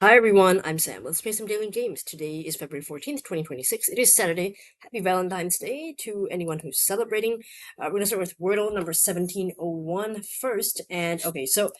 Hi everyone, I'm Sam. Let's play some daily games. Today is February 14th, 2026. It is Saturday. Happy Valentine's Day to anyone who's celebrating. We're going to start with Wordle number 1701 first. And okay, so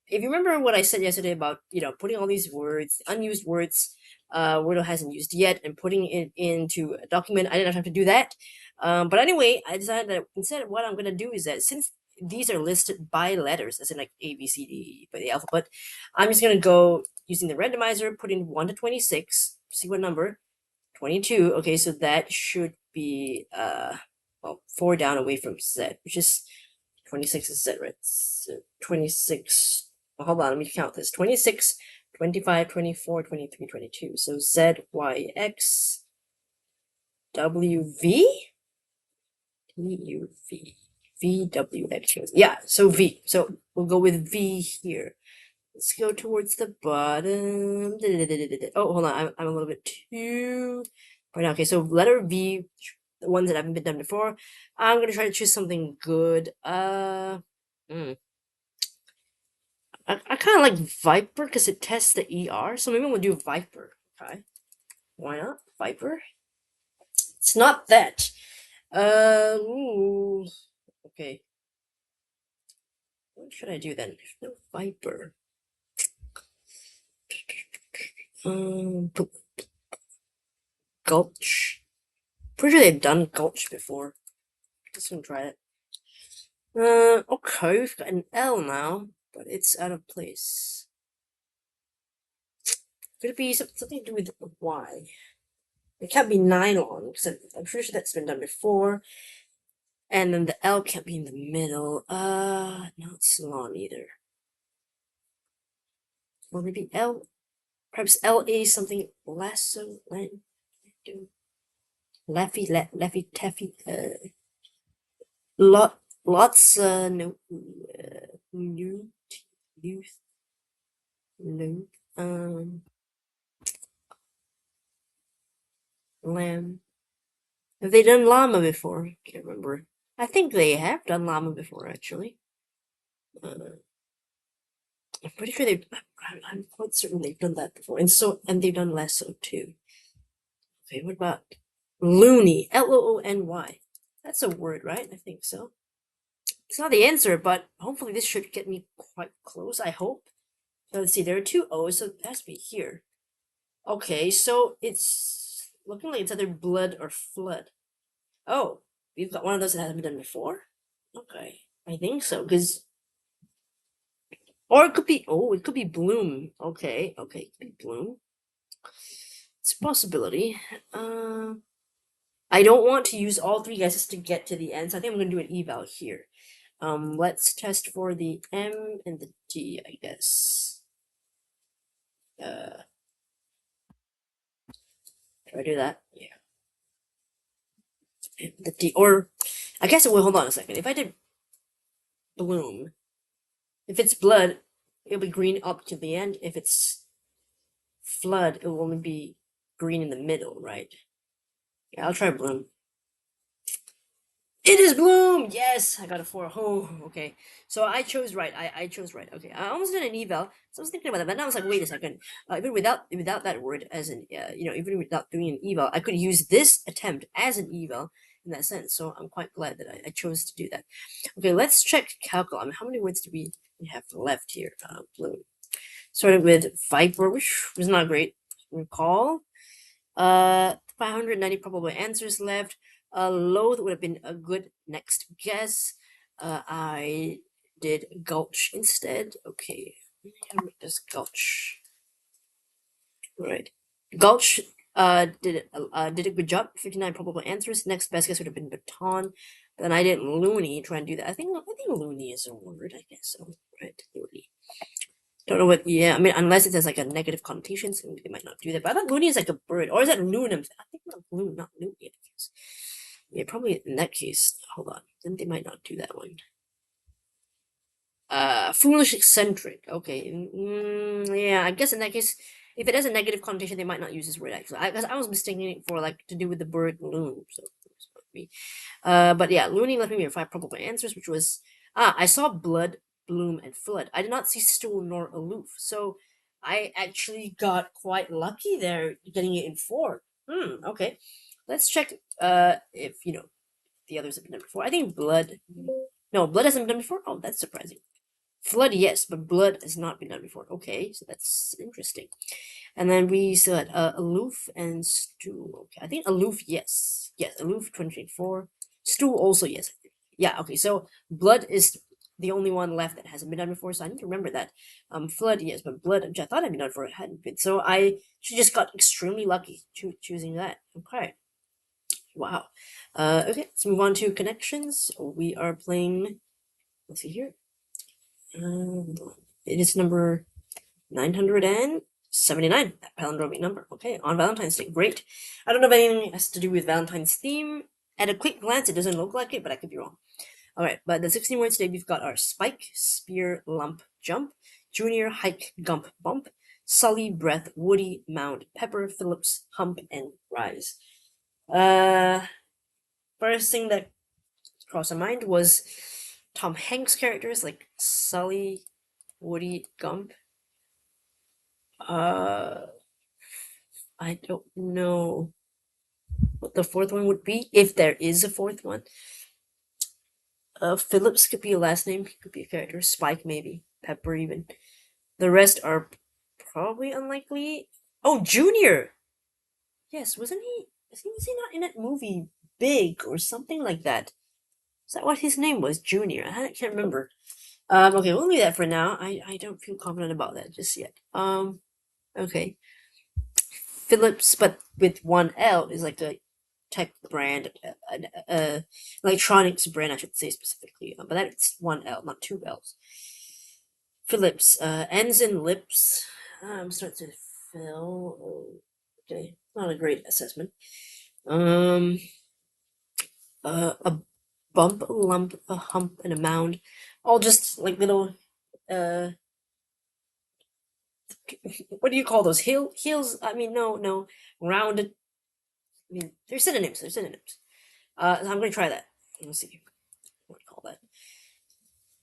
if you remember what I said yesterday about, putting all these words, unused words, Wordle hasn't used yet, and putting it into a document, I didn't have time to do that. But anyway, I decided that instead what I'm going to do is that since these are listed by letters, as in like A, B, C, D, by the alphabet, I'm just going to go using the randomizer, put in 1 to 26, see what number, 22. Okay, so that should be, well, 4 down away from Z, which is 26 is Z, right? So 26, well, hold on, let me count this. 26, 25, 24, 23, 22. So Z, Y, X, W, V? V, U, V. V, W, X. Yeah, so V. So we'll go with V here. Let's go towards the bottom. Oh, hold on. I'm a little bit too right now. Okay, so letter V, the ones that haven't been done before. I'm gonna try to choose something good. I kind of like Viper because it tests the ER. So maybe we'll do Viper. Okay, why not Viper? It's not that. Ooh. Okay. What should I do then? No Viper. Gulch. Pretty sure they've done Gulch before. Just gonna try it. Okay, we've got an L now, but it's out of place. Could it be something to do with Y? It can't be nylon, because I'm pretty sure that's been done before. And then the L can't be in the middle. Not salon either. Or maybe L, perhaps LA something lasso, Laffy Taffy, lots, no, new, youth, no, lamb. Have they done llama before? Can't remember. I think they have done llama before, actually. I'm pretty sure they've. I'm quite certain they've done that before, and they've done lasso too. Okay, what about loony? Loony. That's a word, right? I think so. It's not the answer, but hopefully this should get me quite close. I hope. So let's see. There are two O's, so it has to be here. Okay, so it's looking like it's either blood or flood. Oh, we've got one of those that hasn't been done before. Okay, I think so, because or it could be it could be bloom. Okay, it could be bloom. It's a possibility. I don't want to use all three guesses to get to the end, so I think I'm gonna do an eval here. Let's test for the M and the D, I guess. Should I do that? Yeah. The D, or I guess it will. Hold on a second. If I did bloom, if it's blood, it'll be green up to the end. If it's flood, it will only be green in the middle, right? Yeah, I'll try bloom. It is bloom! Yes! I got a 4. Oh, okay. So I chose right. I chose right. Okay. I almost did an eval. So I was thinking about that, but now I was like, wait a second. Even without that word as an even without doing an eval, I could use this attempt as an eval in that sense. So I'm quite glad that I chose to do that. Okay, let's check calcul. I mean, how many words do we have left here? Bloom. Started with Viper, which was not great. Recall. 590 probable answers left. Loath would have been a good next guess. I did Gulch instead. Okay, how does Gulch? Right, Gulch did a good job. 59 probable answers. Next best guess would have been Baton. Then I did loony. Try and do that. I think loony is a word. I guess so. Right, loony. Don't know what. Yeah, I mean, unless it has like a negative connotation, so they might not do that. But I thought loony is like a bird, or is that lunum? I think not loon, not loony. Yeah, probably in that case. Hold on, then they might not do that one. Foolish eccentric. Okay, yeah, I guess in that case, if it has a negative connotation, they might not use this word actually. I was mistaking it for like to do with the bird loon. So me. But yeah, loony left me with 5 probable answers, which was I saw blood, bloom, and flood. I did not see stool nor aloof. So I actually got quite lucky there, getting it in 4. Okay. Let's check if, the others have been done before. I think blood. No, blood hasn't been done before? Oh, that's surprising. Flood, yes, but blood has not been done before. Okay, so that's interesting. And then we still had aloof and stew. Okay, I think aloof, yes. Yes, aloof 2024. Stew also, yes. Yeah, okay, so blood is the only one left that hasn't been done before, so I need to remember that. Flood, yes, but blood, which I thought I'd been done for, it hadn't been. So she just got extremely lucky choosing that. Okay. Wow. Okay, let's move on to connections. We are playing, let's see here. It is number 979, that palindromic number. Okay, on Valentine's Day. Great. I don't know if anything has to do with Valentine's theme. At a quick glance, it doesn't look like it, but I could be wrong. Alright, but the 16 words today, we've got our spike, spear, lump, jump, junior, hike, gump, bump, sully, breath, woody, mound, pepper, Phillips, hump, and rise. First thing that crossed my mind was Tom Hanks characters like Sully, Woody, Gump. I don't know what the fourth one would be, if there is a fourth one. Phillips could be a last name, he could be a character. Spike, maybe. Pepper, even. The rest are probably unlikely. Oh, Junior! Yes, was he not in that movie Big or something like that? Is that what his name was? Junior? I can't remember. Okay, we'll leave that for now. I don't feel confident about that just yet. Okay. Philips, but with one L, is like a tech brand, electronics brand, I should say specifically. But that's one L, not two L's. Philips, ends in lips. Starts with Phil. Okay, not a great assessment. A bump, a lump, a hump, and a mound. All just like little, what do you call those? Heels? I mean, no. Rounded. I mean, they're synonyms. So I'm going to try that. Let's see. What do you call that?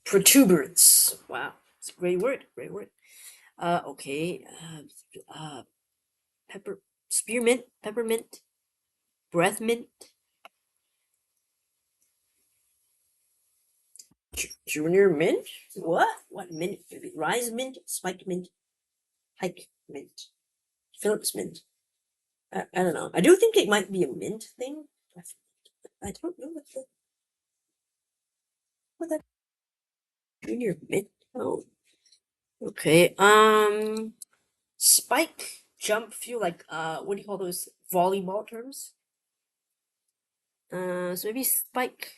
Protuberance. Wow. It's a great word. Okay. Spearmint, peppermint, breath mint. Junior mint? What? What mint? Rise mint, spike mint, hike mint, Phillips mint. I don't know. I do think it might be a mint thing. I don't know what that junior mint. Oh, okay. Spike, jump, feel like what do you call those volleyball terms? So maybe spike,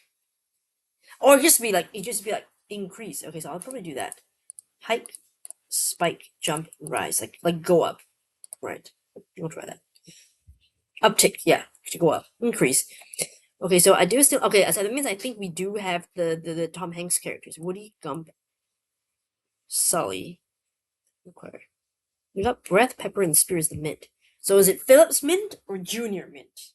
or just be like increase. Okay, so I'll probably do that. Hike, spike, jump, rise, like go up, right? We'll try that. Uptick, yeah, to go up, increase. Okay, so I do still okay. So that means I think we do have the Tom Hanks characters: Woody, Gump, Sully. Okay, we got breath, pepper, and spear as the mint. So is it Phillips mint or Junior mint?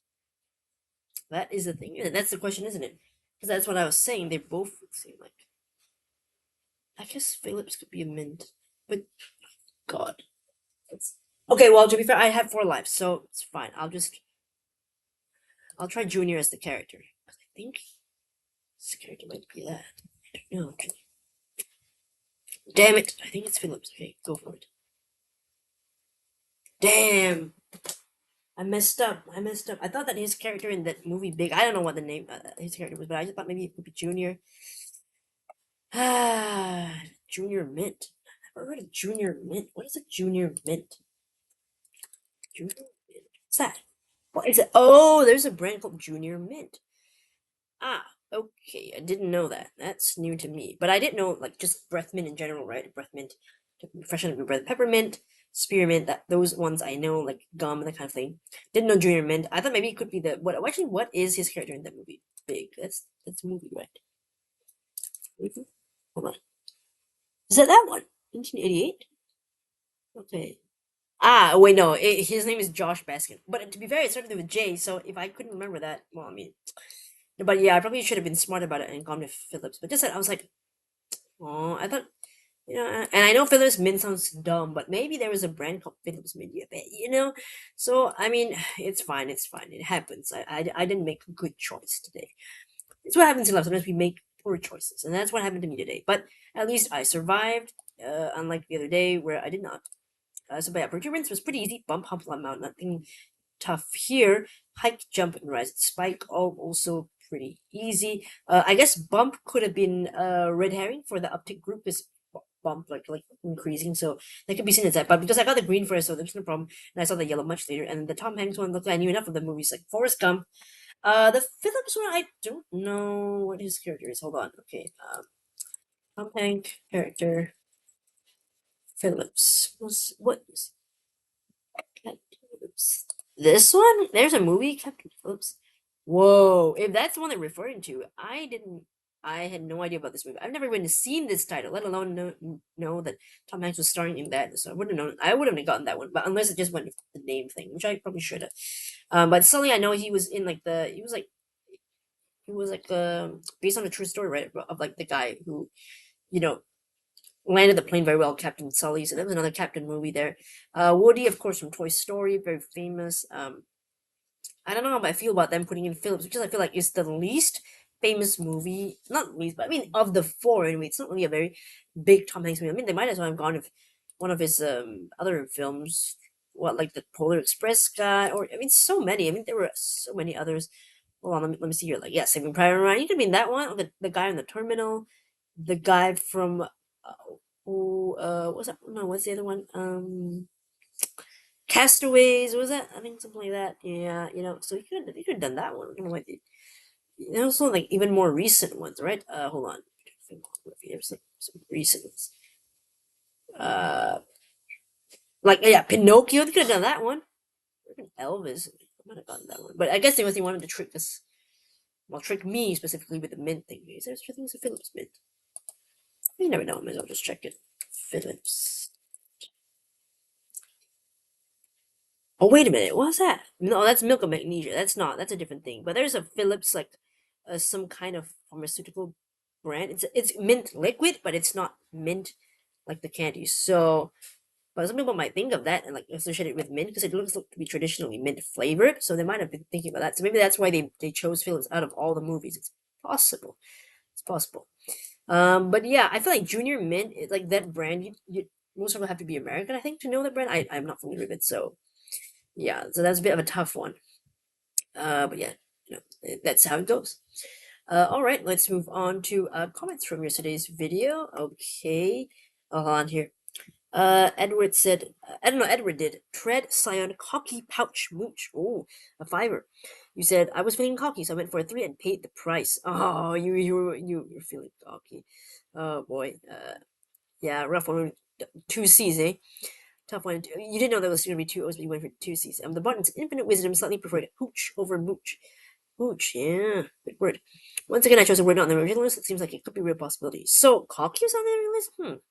That is the thing. That's the question, isn't it? Because that's what I was saying. They both seem like. I guess Phillips could be a mint, but God. Okay, well, to be fair, I have 4 lives, so it's fine. I'll try Junior as the character. I think this character might be that. I don't know. Damn it! I think it's Phillips. Okay, go for it. Damn! I messed up. I thought that his character in that movie Big, I don't know what the name his character was, but I just thought maybe it could be Junior. Ah, Junior Mint. I've never heard of Junior Mint. What is a Junior Mint? Junior Mint. What's that? What is it? Oh, there's a brand called Junior Mint. Ah, okay. I didn't know that. That's new to me. But I didn't know, like, just breath mint in general, right? Breath mint, freshen up your breath. Peppermint, spearmint, those ones I know, like gum, that kind of thing. Didn't know Junior Mint. I thought maybe it could be the what is his character in that movie? Big. That's a movie, right? Hold on. Is that one? 1988? Okay. Ah, wait, no. His name is Josh Baskin. But to be fair, it started with J, so if I couldn't remember that, well, I mean. But yeah, I probably should have been smart about it and gone with Phillips. But just that, I was like, oh, I thought You know, and I know Philips Mint sounds dumb, but maybe there was a brand called Philips Mint. I bet, you know. So I mean, it's fine. It's fine. It happens. I didn't make a good choice today. It's what happens in life. Sometimes we make poor choices, and that's what happened to me today. But at least I survived. Unlike the other day where I did not. So, but yeah, perseverance was pretty easy. Bump, hump, mount, nothing tough here. Hike, jump, and rise, spike, all also pretty easy. I guess bump could have been red herring for the uptick group is bump like increasing, so that could be seen as that. But because I got the green first, so there's no problem, and I saw the yellow much later. And the Tom Hanks one looked like I knew enough of the movies like Forrest Gump. The Phillips one I don't know what his character is. Hold on, okay. Tom Hanks character Phillips was what? Captain Phillips. This one? There's a movie, Captain Phillips. Whoa! If that's the one they're referring to, I didn't. I had no idea about this movie. I've never even seen this title, let alone know that Tom Hanks was starring in that. So I wouldn't have known. I wouldn't have gotten that one, but unless it just went with the name thing, which I probably should have. But suddenly I know he was in like the. He was like based on a true story, right? Of like the guy who you know landed the plane very well, Captain Sully. So that was another Captain movie there. Woody, of course, from Toy Story, very famous. I don't know how I feel about them putting in Phillips because I feel like it's the least famous movie, not least, but I mean of the four anyway. It's not really a very big Tom Hanks movie. I mean, they might as well have gone with one of his other films, what like the Polar Express guy, or I mean, so many. I mean, there were so many others. Hold on, let me see here. Like, yeah, Saving Private Ryan. You could mean that one, or the guy on the terminal, the guy from what's that? No, what's the other one? Castaways, was that? I mean, something like that. Yeah, so you could have done that one. I don't know why they also like even more recent ones, right? Hold on. There's like some recent ones. Uh, like yeah, Pinocchio. They could have done that one. Even Elvis. I might have gotten that one, but I guess they wanted to trick us. Well, trick me specifically with the mint thing. Is there such a thing as a Phillips mint? You never know. Might as well just check it. Phillips. Oh wait a minute, what's that? No, that's milk of magnesia. That's not. That's a different thing. But there's a Philips like, some kind of pharmaceutical brand. It's mint liquid, but it's not mint like the candy. So, but some people might think of that and like associate it with mint because it looks like to be traditionally mint flavored. So they might have been thinking about that. So maybe that's why they chose Philips out of all the movies. It's possible. It's possible. But yeah, I feel like Junior Mint, like that brand, you most people have to be American, I think, to know that brand. I'm not familiar with it, so yeah, so that's a bit of a tough one. But yeah, that's how it goes. All right, let's move on to comments from yesterday's video. Okay, hold on here. Edward said, I don't know, Edward did. Tread, Scion, cocky, pouch, mooch. Oh, a fiver. You said, I was feeling cocky, so I went for a 3 and paid the price. Oh, you're feeling cocky. Oh, boy. Yeah, rough one. 2 C's, eh? Tough one. You didn't know there was going to be 2 O's, but you went for 2 C's. The buttons, infinite wisdom, slightly preferred hooch over mooch. Hooch, yeah, good word. Once again, I chose a word not on the original list. It seems like it could be a real possibility. So, cocky is on the original list?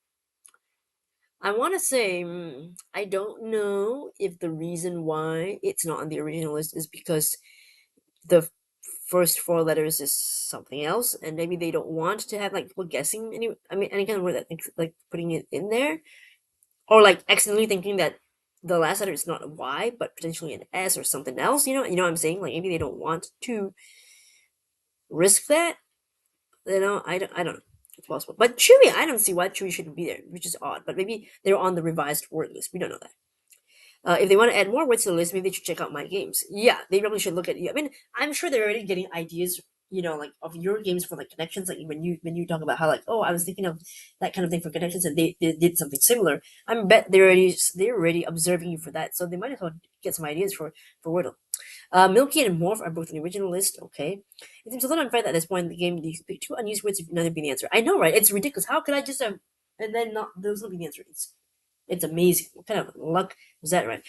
I want to say, I don't know if the reason why it's not on the original list is because the first 4 letters is something else, and maybe they don't want to have like people guessing any kind of word that like putting it in there, or like accidentally thinking that the last letter is not a Y but potentially an S or something else. You know what I'm saying? Like maybe they don't want to risk that. I don't know. It's possible. But Chewy, I don't see why Chewy shouldn't be there, which is odd. But maybe they're on the revised word list. We don't know that. If they want to add more words to the list, maybe they should check out my games. Yeah, they probably should look at you. I mean, I'm sure they're already getting ideas, like of your games for like connections. Like when you talk about how like, oh, I was thinking of that kind of thing for connections, and they did something similar. I bet they're already observing you for that, so they might as well get some ideas for Wordle. Milky and Morph are both in the original list. Okay, it seems a little unfair that at this point in the game you pick 2 unused words if none have been the answer. I know, right? It's ridiculous. How could I just have and then not those will be the answer? It's amazing. What kind of luck was that, right?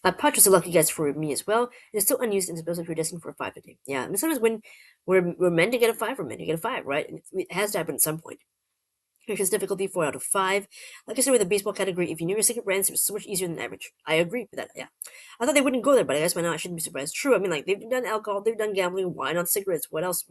Patch was a lucky guess for me as well. It's still unused and supposed to be destined for a 5 today. Yeah, and sometimes when we're meant to get a 5, we're meant to get a 5, right? And it has to happen at some point. Here's difficulty 4 out of 5. Like I said with the baseball category, if you knew your secret brands, it was so much easier than average. I agree with that, yeah. I thought they wouldn't go there, but I guess by now I shouldn't be surprised. True, I mean, like, they've done alcohol, they've done gambling, why not cigarettes? What else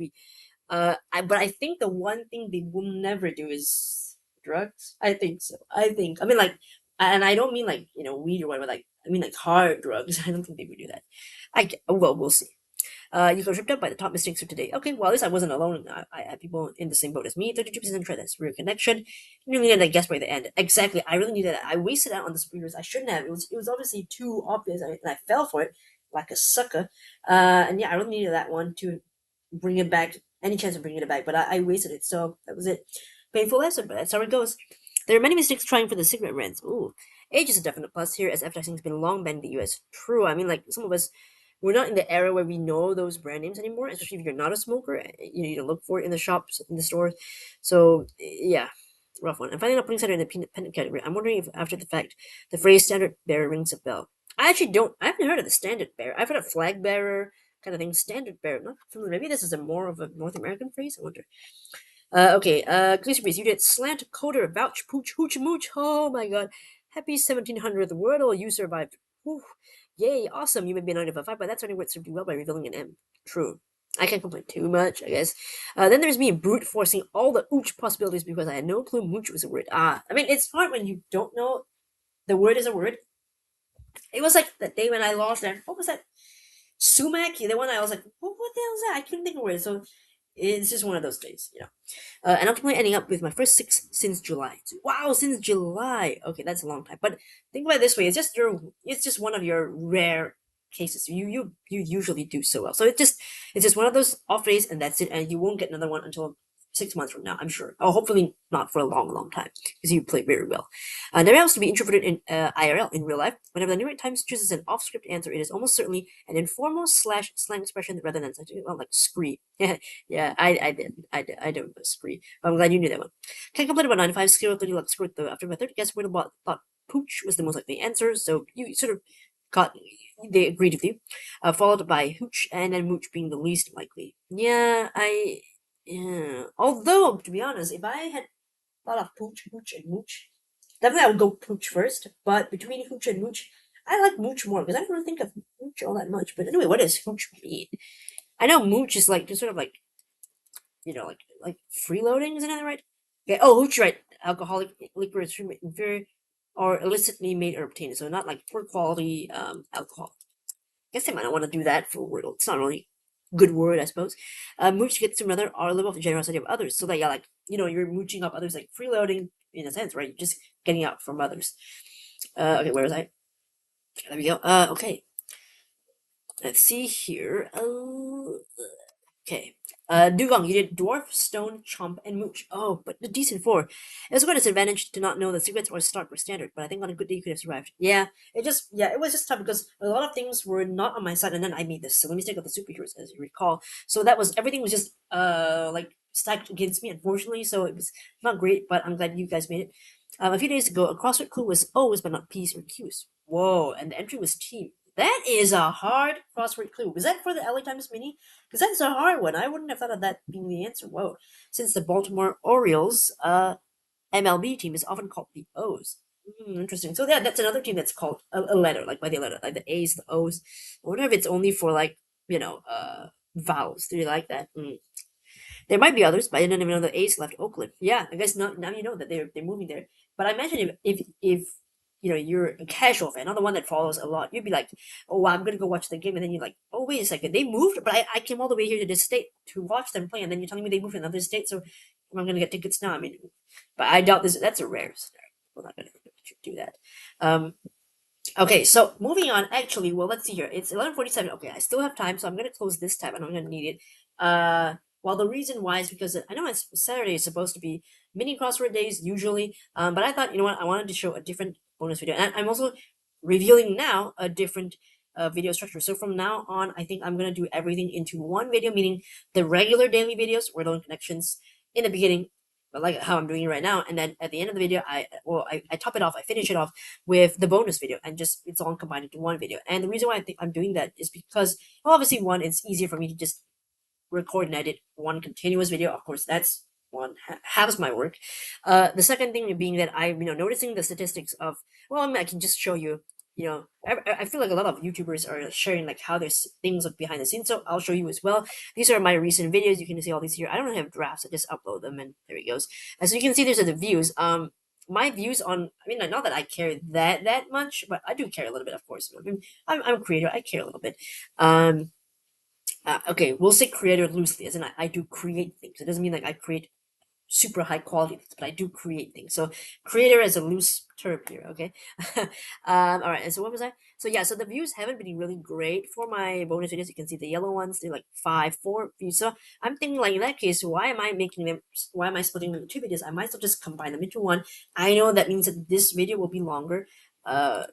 but I think the one thing they will never do is drugs? I think so. I mean, like, and I don't mean like, weed or whatever. Like, I mean like hard drugs. I don't think they would do that. Well, we'll see. You got tripped up by the top mistakes of today. Okay, well, at least I wasn't alone. I had people in the same boat as me. 32% tried that's real connection. You really needed that guess by the end. Exactly. I really needed that. I wasted out on the speakers. I shouldn't have. It was obviously too obvious, and I fell for it like a sucker. And yeah, I really needed that one to bring it back. Any chance of bringing it back, but I wasted it. So that was it. Painful lesson, but that's how it goes. There are many mistakes trying for the cigarette rants. Ooh, age is a definite plus here, as advertising has been long banned in the U.S. True. I mean, like some of us we're not in the era where we know those brand names anymore, especially if you're not a smoker. You need to look for it in the shops, in the stores. So, yeah, rough one. I'm finally not putting cider in the pendant category. I'm wondering if, after the fact, the phrase standard bearer rings a bell. I actually don't. I haven't heard of the standard bearer. I've heard of flag bearer kind of thing. Standard bearer. Not familiar. Maybe this is a more of a North American phrase. I wonder. Okay. Glacier Breeze, you did slant coder vouch pooch hooch mooch. Oh my god. Happy 1700th Wordle. You survived. Whew. Yay, awesome. You may be 9 of 5, but that's only what served you well by revealing an M. True. I can't complain too much, I guess. Then there's me brute forcing all the ooch possibilities because I had no clue mooch was a word. I mean, it's hard when you don't know the word is a word. It was like that day when I lost that. What was that? Sumac? The one I was like, what the hell is that? I couldn't think of it. So it's just one of those days. And ultimately ending up with my first 6 since July. Wow, since July. Okay, that's a long time. But think about it this way: it's just one of your rare cases. You usually do so well. So it's just one of those off days, and that's it. And you won't get another one until 6 months from now, I'm sure. Oh, hopefully not for a long, long time, because you play very well. Never else to be introverted in IRL, in real life. Whenever the New York Times chooses an off-script answer, it is almost certainly an informal / slang expression rather than something like scree. Yeah, I don't know scree. But I'm glad you knew that one. Can't complain about 9 to 5 skill ability like squirt though. After my third guess, Wordle thought pooch was the most likely answer, so you sort of got they agreed with you. Followed by hooch and then mooch being the least likely. Yeah. Although, to be honest, if I had thought of pooch, hooch, and mooch, definitely I would go pooch first. But between hooch and mooch, I like mooch more because I don't really think of mooch all that much. But anyway, what does hooch mean? I know mooch is like just sort of like like freeloading, isn't that right? Okay. Oh, hooch, right? Alcoholic liquor is very or illicitly made or obtained, so not like poor quality alcohol. Guess they might not want to do that for Wordle. It's not really good word, I suppose. Mooch gets to another or live off the generosity of others. So that you're mooching up others, like freeloading in a sense, right? You're just getting out from others. Okay, where was I? There we go. Okay. Let's see here. Okay. Dugong, you did Dwarf, Stone, Chomp, and Mooch. Oh, but a decent 4. It was quite a disadvantage to not know the secrets or start were standard, but I think on a good day you could have survived. Yeah, it was just tough because a lot of things were not on my side, and then I made this silly mistake of the superheroes, as you recall. So everything was just, like, stacked against me, unfortunately, so it was not great, but I'm glad you guys made it. A few days ago, a crossword clue was O's, but not P's or Q's. Whoa, and the entry was team. That is a hard crossword clue. Was that for the LA Times Mini? Because that's a hard one. I wouldn't have thought of that being the answer. Whoa. Since the Baltimore Orioles MLB team is often called the O's. Interesting. So yeah, that's another team that's called a letter, like by the letter, like the A's, the O's. I wonder if it's only for like, vowels. Do you like that? There might be others, but I didn't even know the A's left Oakland. Yeah, I guess now you know that they're moving there. But I imagine if you're a casual fan, not the one that follows a lot, you'd be like, oh, I'm gonna go watch the game, and then you're like, oh, wait a second, they moved, but I came all the way here to this state to watch them play, and then you're telling me they moved to another state, so I'm gonna get tickets now. I mean, but I doubt that's a rare scenario. We're not gonna do that. Okay, so moving on. Actually, well, let's see here. It's 11:47. Okay, I still have time, so I'm gonna close this tab. I'm gonna need it. Well, the reason why is because I know Saturday is supposed to be mini crossword days usually, but I thought, you know what, I wanted to show a different bonus video, and I'm also revealing now a different video structure. So from now on, I think I'm gonna do everything into one video, meaning the regular daily videos, Wordle connections in the beginning, but like how I'm doing it right now, and then at the end of the video, I top it off, I finish it off with the bonus video, and just it's all combined into one video. And the reason why I think I'm doing that is because, well, obviously, one, it's easier for me to just record and edit one continuous video. Of course, that's one halves my work. The second thing being that I'm noticing the statistics of, well, I mean, I can just show you you know, I feel like a lot of YouTubers are sharing like how there's things look behind the scenes. So I'll show you as well. These are my recent videos. You can see all these here. I don't have drafts. I just upload them, and there it goes. As you can see, there's the views. My views on, I mean, not that I care that much, but I do care a little bit, of course. I mean, I'm a creator. I care a little bit. Um, okay, we'll say creator loosely, as in I do create things. It doesn't mean like I create super high quality things, but I do create things. So creator is a loose term here, okay? All right, and so what was I? So yeah, so the views haven't been really great for my bonus videos. You can see the yellow ones, they're like 4 views. So I'm thinking like in that case, why am I making them, why am I splitting them into two videos? I might as well just combine them into one. I know that means that this video will be longer. Uh,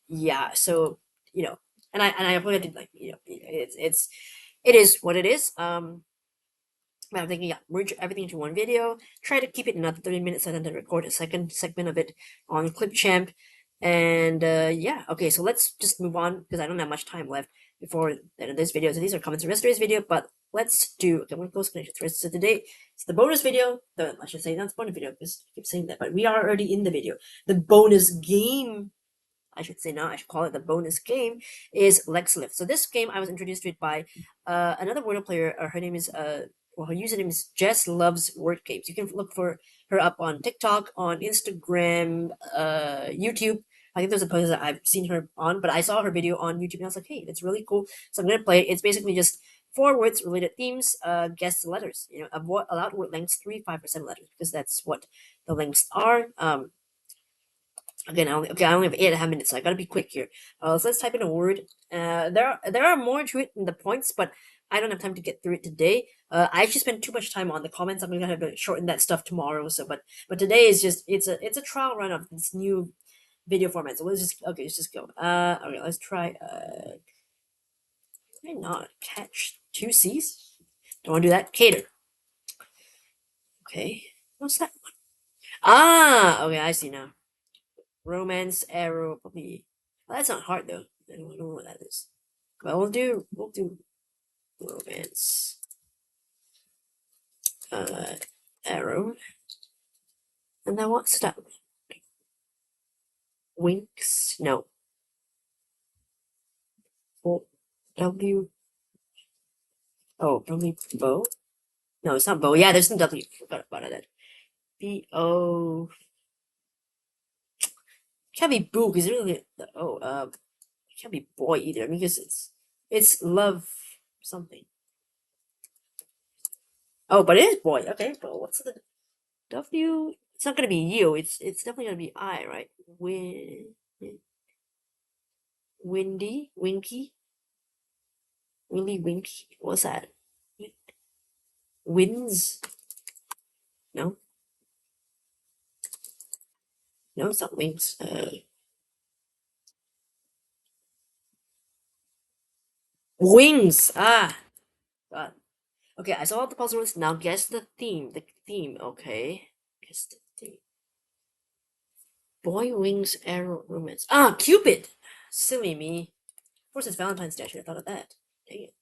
yeah, so, you know, and I probably did like, you know, it is what it is. But I'm thinking, yeah, merge everything into one video. Try to keep it another 30 minutes and then record a second segment of it on Clipchamp. And yeah, okay, so let's just move on because I don't have much time left before the end of this video. So these are comments from yesterday's video, but let's do, okay, I'm going to close connection threads. So today, it's the bonus video. I should say, not the bonus video because I keep saying that, but we are already in the video. The bonus game, I should say now, I should call it the bonus game, is Lexilith. So this game, I was introduced to it by another Wordle player. Her name is, well, her username is Jess Loves Word Games. You can look for her up on TikTok, on Instagram, YouTube. I think there's a post that I've seen her on, but I saw her video on YouTube and I was like, hey, that's really cool. So I'm going to play it. It's basically just 4 words, related themes, guess the letters. You know, avoid allowed word lengths 5% letters because that's what the lengths are. Again, I only have 8.5 minutes, so I gotta be quick here. So let's type in a word. There are more to it than the points, but I don't have time to get through it today. I actually spent too much time on the comments. I'm gonna have to shorten that stuff tomorrow. So, but today is just it's a trial run of this new video format. So let's just go. Okay, let's try. Can I not catch 2 C's? Don't want to do that. Cater. Okay, what's that one? Ah, okay, I see now. Romance, arrow, probably. Well, that's not hard though. I don't know what that is. But we'll do romance. Arrow. And then what's that? Winks? No. W. Oh, probably bow. No, it's not bow. Yeah, there's no W. Forgot about that. B-O. Can't be boo because really. Oh, it can't be boy either. I mean, because it's love something. Oh, but it is boy. Okay, but what's the W? It's not gonna be you. It's definitely gonna be I, right? Windy, winky, really winky. What's that? Winds? No, no, it's not wings. Wings. Ah, God. Okay, I saw all the puzzles. Now guess the theme. The theme. Okay, guess the theme. Boy, wings, arrow, romance. Ah, Cupid. Silly me. Of course, it's Valentine's Day. I should have thought of that. Dang it.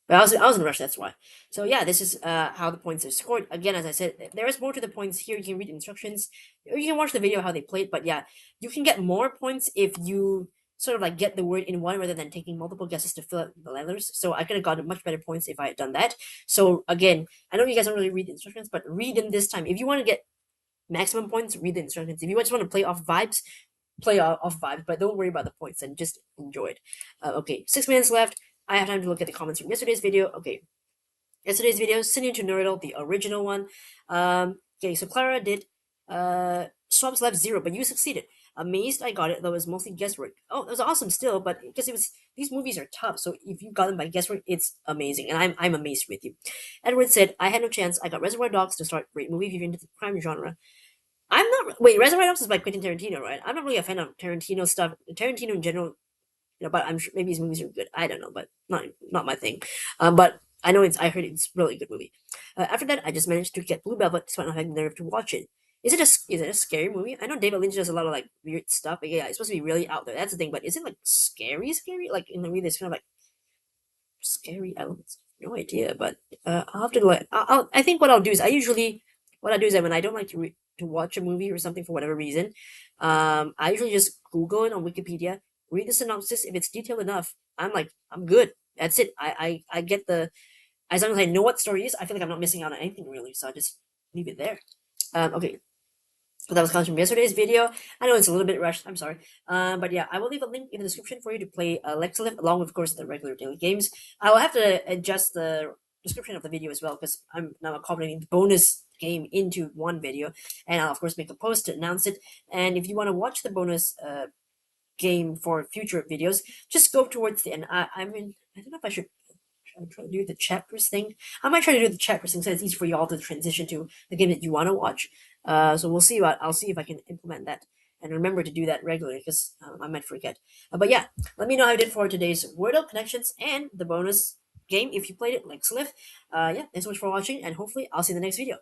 But I was in a rush, that's why. So yeah, this is how the points are scored. Again, as I said, there is more to the points here. You can read instructions, or you can watch the video how they played. But yeah, you can get more points if you sort of like get the word in one rather than taking multiple guesses to fill out the letters. So I could have gotten much better points if I had done that. So again, I know you guys don't really read the instructions, but read them this time. If you want to get maximum points, read the instructions. If you just want to play off vibes, play off vibes, but don't worry about the points and just enjoy it. Okay, 6 minutes left. I have time to look at the comments from yesterday's video. Okay, yesterday's video, sending to Nerdle, the original one. Okay, so Clara did swaps left 0, but you succeeded. Amazed I got it, though it was mostly guesswork. Oh, it was awesome still, but because these movies are tough, so if you got them by guesswork, it's amazing, and I'm amazed with you. Edward said, I had no chance. I got Reservoir Dogs to start. Great movie if you're into the crime genre. I'm not. Wait, Reservoir Dogs is by Quentin Tarantino, right? I'm not really a fan of Tarantino stuff. Tarantino in general, you know, but I'm sure maybe his movies are good. I don't know, but not my thing. But I know I heard it's a really good movie. After that, I just managed to get Blue Velvet despite not having the nerve to watch it. Is it a scary movie? I know David Lynch does a lot of like weird stuff, but yeah, it's supposed to be really out there. That's the thing. But is it like scary? Scary? Like in the movie, there's kind of like scary elements. No idea, but I'll have to like. I think what I'll do is I usually what I do is that when I don't like to watch a movie or something for whatever reason, I usually just Google it on Wikipedia, read the synopsis. If it's detailed enough, I'm good. That's it. I get the as long as I know what story is, I feel like I'm not missing out on anything really. So I just leave it there. Okay, so that was content from yesterday's video. I know it's a little bit rushed. I'm sorry. But yeah, I will leave a link in the description for you to play Lexilith along with, of course, the regular daily games. I will have to adjust the description of the video as well because I'm now accommodating the bonus game into one video, and I'll of course make a post to announce it. And if you want to watch the bonus game for future videos, just go towards the end. I mean, I don't know if I should try to do the chapters thing. I might try to do the chapters thing so it's easy for you all to transition to the game that you want to watch. So we'll see. I'll see if I can implement that and remember to do that regularly because I might forget. But yeah, let me know how you did for today's Wordle connections and the bonus game if you played it, like Lexilith. Yeah, thanks so much for watching, and hopefully I'll see you in the next video.